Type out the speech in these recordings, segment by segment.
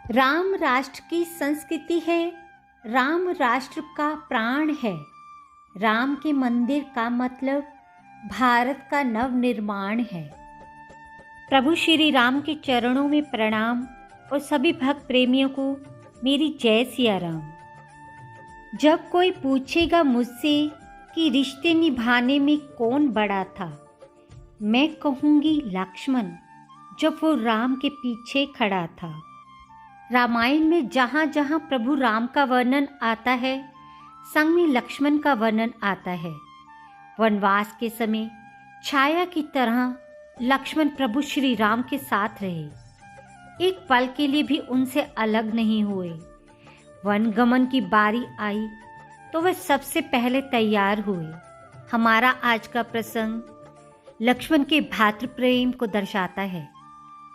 राम राष्ट्र की संस्कृति है। राम राष्ट्र का प्राण है। राम के मंदिर का मतलब भारत का नवनिर्माण है। प्रभु श्री राम के चरणों में प्रणाम और सभी भक्त प्रेमियों को मेरी जय सिया राम। जब कोई पूछेगा मुझसे कि रिश्ते निभाने में कौन बड़ा था, मैं कहूँगी लक्ष्मण, जब वो राम के पीछे खड़ा था। रामायण में जहाँ जहाँ प्रभु राम का वर्णन आता है, संग में लक्ष्मण का वर्णन आता है। वनवास के समय छाया की तरह लक्ष्मण प्रभु श्री राम के साथ रहे, एक पल के लिए भी उनसे अलग नहीं हुए। वनगमन की बारी आई तो वह सबसे पहले तैयार हुए। हमारा आज का प्रसंग लक्ष्मण के भातृ प्रेम को दर्शाता है।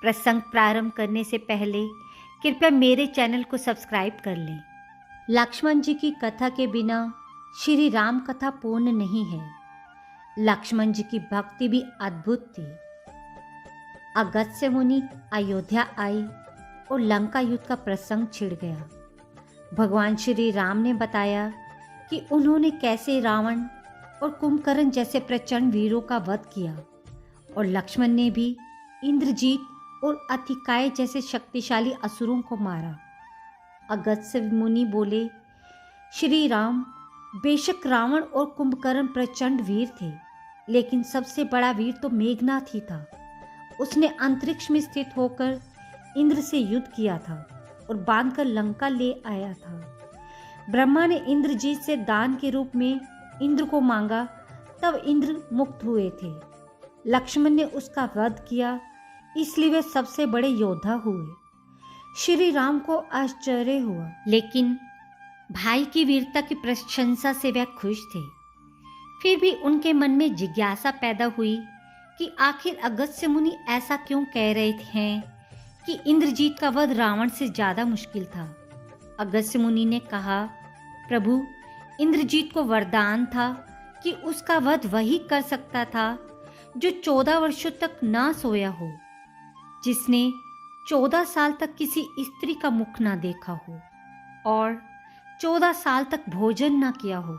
प्रसंग प्रारंभ करने से पहले कृपया मेरे चैनल को सब्सक्राइब कर लें। लक्ष्मण जी की कथा के बिना श्री राम कथा पूर्ण नहीं है। लक्ष्मण जी की भक्ति भी अद्भुत थी। अगस्त्य मुनि अयोध्या आई और लंका युद्ध का प्रसंग छिड़ गया। भगवान श्री राम ने बताया कि उन्होंने कैसे रावण और कुंभकर्ण जैसे प्रचंड वीरों का वध किया, और लक्ष्मण ने भी इंद्रजीत और अतिकाय जैसे शक्तिशाली असुरों को मारा। अगस्त्य मुनि बोले, श्री राम, बेशक रावण और कुंभकर्ण प्रचंड वीर थे, लेकिन सबसे बड़ा वीर तो मेघनाथ ही था। उसने अंतरिक्ष में स्थित होकर इंद्र से युद्ध किया था और बांधकर लंका ले आया था। ब्रह्मा ने इंद्रजीत से दान के रूप में इंद्र को मांगा, तब इंद्र मुक्त हुए थे। लक्ष्मण ने उसका वध किया, इसलिए वे सबसे बड़े योद्धा हुए। श्री राम को आश्चर्य हुआ, लेकिन भाई की वीरता की प्रशंसा से वे खुश थे। फिर भी उनके मन में जिज्ञासा पैदा हुई कि आखिर अगस्त्य मुनि ऐसा क्यों कह रहे हैं कि इंद्रजीत का वध रावण से ज्यादा मुश्किल था। अगस्त्य मुनि ने कहा, प्रभु, इंद्रजीत को वरदान था कि उसका वध वही कर सकता था जो 14 वर्षों तक ना सोया हो, जिसने 14 साल तक किसी स्त्री का मुख ना देखा हो और 14 साल तक भोजन ना किया हो।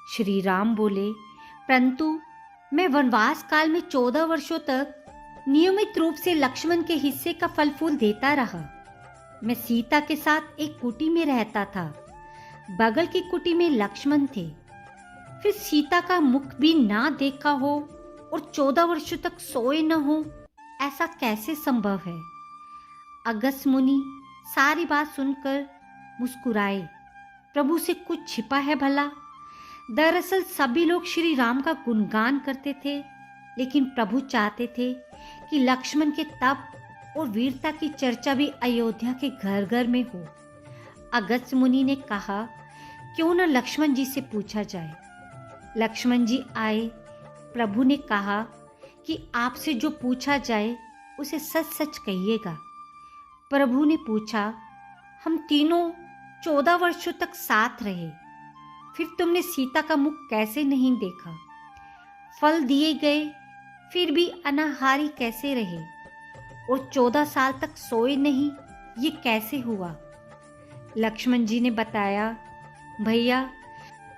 श्री राम बोले, परंतु मैं वनवास काल में 14 वर्षों तक नियमित रूप से लक्ष्मण के हिस्से का फल फूल देता रहा। मैं सीता के साथ एक कुटी में रहता था। बगल की कुटी में लक्ष्मण थे। फिर सीता का मुख भी ना देखा हो और 14 वर्षों तक सोए न हो, ऐसा कैसे संभव है? अगस्त्य मुनि सारी बात सुनकर मुस्कुराए। प्रभु से कुछ छिपा है भला? दरअसल सभी लोग श्री राम का गुणगान करते थे, लेकिन प्रभु चाहते थे कि लक्ष्मण के तप और वीरता की चर्चा भी अयोध्या के घर घर में हो। अगस्त्य मुनि ने कहा, क्यों न लक्ष्मण जी से पूछा जाए। लक्ष्मण जी आए। प्रभु ने कहा कि आपसे जो पूछा जाए उसे सच सच कहिएगा। प्रभु ने पूछा, हम तीनों 14 वर्षों तक साथ रहे, फिर तुमने सीता का मुख कैसे नहीं देखा? फल दिए गए फिर भी अनाहारी कैसे रहे और 14 साल तक सोए नहीं, ये कैसे हुआ? लक्ष्मण जी ने बताया, भैया,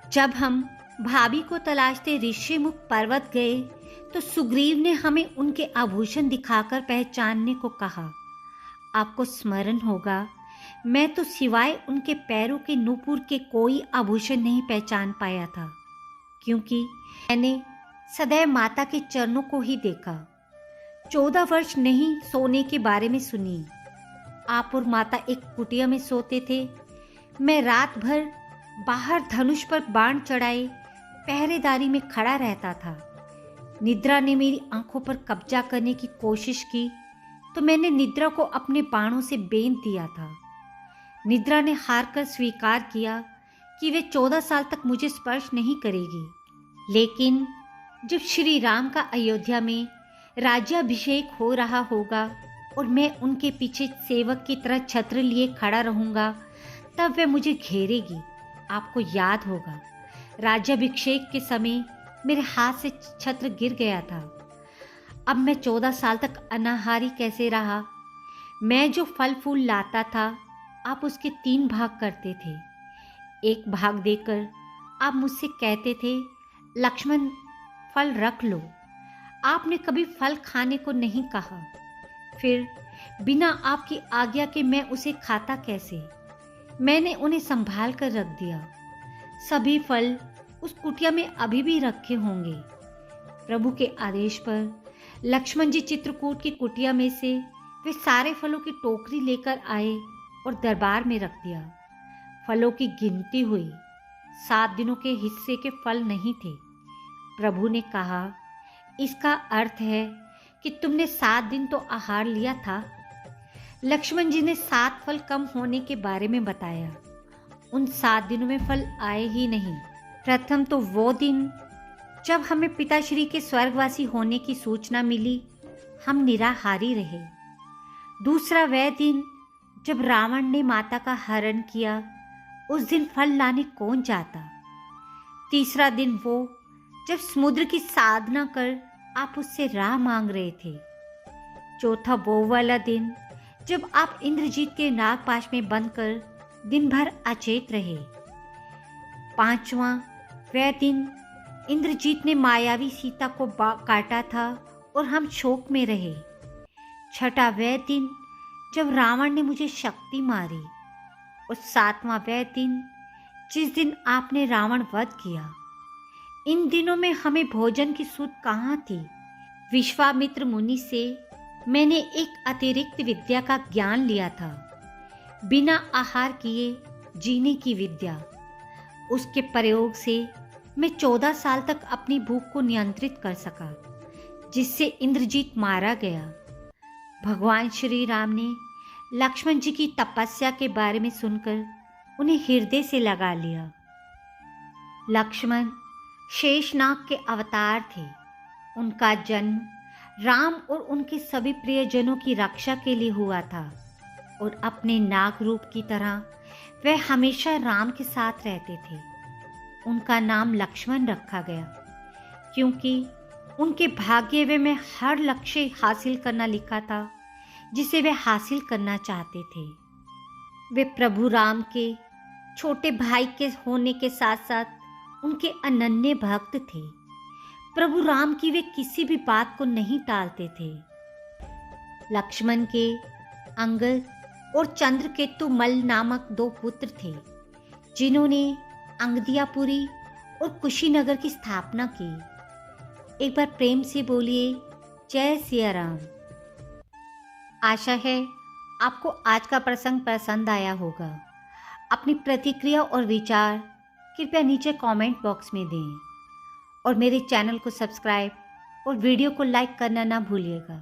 जब हम भाभी को तलाशते ऋषिमुख पर्वत गए तो सुग्रीव ने हमें उनके आभूषण दिखाकर पहचानने को कहा। आपको स्मरण होगा, मैं तो सिवाय उनके पैरों के नूपुर के कोई आभूषण नहीं पहचान पाया था, क्योंकि मैंने सदैव माता के चरणों को ही देखा। 14 वर्ष नहीं सोने के बारे में सुनिए। आप और माता एक कुटिया में सोते थे। मैं रात भर बाहर धनुष पर बाण चढ़ाए पहरेदारी में खड़ा रहता था। निद्रा ने मेरी आंखों पर कब्जा करने की कोशिश की तो मैंने निद्रा को अपने बाणों से बेंध दिया था। निद्रा ने हार कर स्वीकार किया कि वे 14 साल तक मुझे स्पर्श नहीं करेगी। लेकिन जब श्री राम का अयोध्या में राज्याभिषेक हो रहा होगा और मैं उनके पीछे सेवक की तरह छत्र लिए खड़ा रहूंगा, तब वे मुझे घेरेगी। आपको याद होगा, राज्याभिषेक के समय मेरे हाथ से छत्र गिर गया था। अब मैं 14 साल तक अनाहारी कैसे रहा? मैं जो फल फूल लाता था आप उसके 3 भाग करते थे। एक भाग देकर आप मुझसे कहते थे, लक्ष्मण फल रख लो। आपने कभी फल खाने को नहीं कहा। फिर बिना आपकी आज्ञा के मैं उसे खाता कैसे? मैंने उन्हें संभाल कर रख दिया। सभी फल उस कुटिया में अभी भी रखे होंगे। प्रभु के आदेश पर लक्ष्मण जी चित्रकूट की कुटिया में से वे सारे फलों की टोकरी लेकर आए और दरबार में रख दिया। फलों की गिनती हुई, 7 दिनों के हिस्से के फल नहीं थे। प्रभु ने कहा, इसका अर्थ है कि तुमने 7 दिन तो आहार लिया था। लक्ष्मण जी ने 7 फल कम होने के बारे में बताया। उन 7 दिनों में फल आए ही नहीं। प्रथम तो वो दिन जब हमें पिताश्री के स्वर्गवासी होने की सूचना मिली, हम निराहारी रहे। दूसरा वह दिन जब रावण ने माता का हरण किया, उस दिन फल लाने कौन जाता। तीसरा दिन वो जब समुद्र की साधना कर आप उससे राह मांग रहे थे। चौथा वो वाला दिन जब आप इंद्रजीत के नागपाश में बंद कर दिन भर अचेत रहे। पांचवा वह दिन इंद्रजीत ने मायावी सीता को काटा था और हम शोक में रहे। छठा वह दिन जब रावण ने मुझे शक्ति मारी। और 7वां वह दिन जिस दिन आपने रावण वध किया। इन दिनों में हमें भोजन की सूध कहाँ थी। विश्वामित्र मुनि से मैंने एक अतिरिक्त विद्या का ज्ञान लिया था, बिना आहार किए जीने की विद्या। उसके प्रयोग से मैं 14 साल तक अपनी भूख को नियंत्रित कर सका, जिससे इंद्रजीत मारा गया। भगवान श्री राम ने लक्ष्मण जी की तपस्या के बारे में सुनकर उन्हें हृदय से लगा लिया। लक्ष्मण शेषनाग के अवतार थे। उनका जन्म राम और उनके सभी प्रियजनों की रक्षा के लिए हुआ था और अपने नाग रूप की तरह वह हमेशा राम के साथ रहते थे। उनका नाम लक्ष्मण रखा गया क्योंकि उनके भाग्य में हर लक्ष्य हासिल करना लिखा था जिसे वे हासिल करना चाहते थे। वे प्रभु राम के छोटे भाई के होने के साथ साथ उनके अनन्य भक्त थे। प्रभु राम की वे किसी भी बात को नहीं टालते थे। लक्ष्मण के अंगद और चंद्रकेतु मल नामक 2 पुत्र थे, जिन्होंने अंगदियापुरी और कुशीनगर की स्थापना की। एक बार प्रेम से बोलिए, जय सिया राम। आशा है आपको आज का प्रसंग पसंद आया होगा। अपनी प्रतिक्रिया और विचार कृपया नीचे कमेंट बॉक्स में दें और मेरे चैनल को सब्सक्राइब और वीडियो को लाइक करना ना भूलिएगा।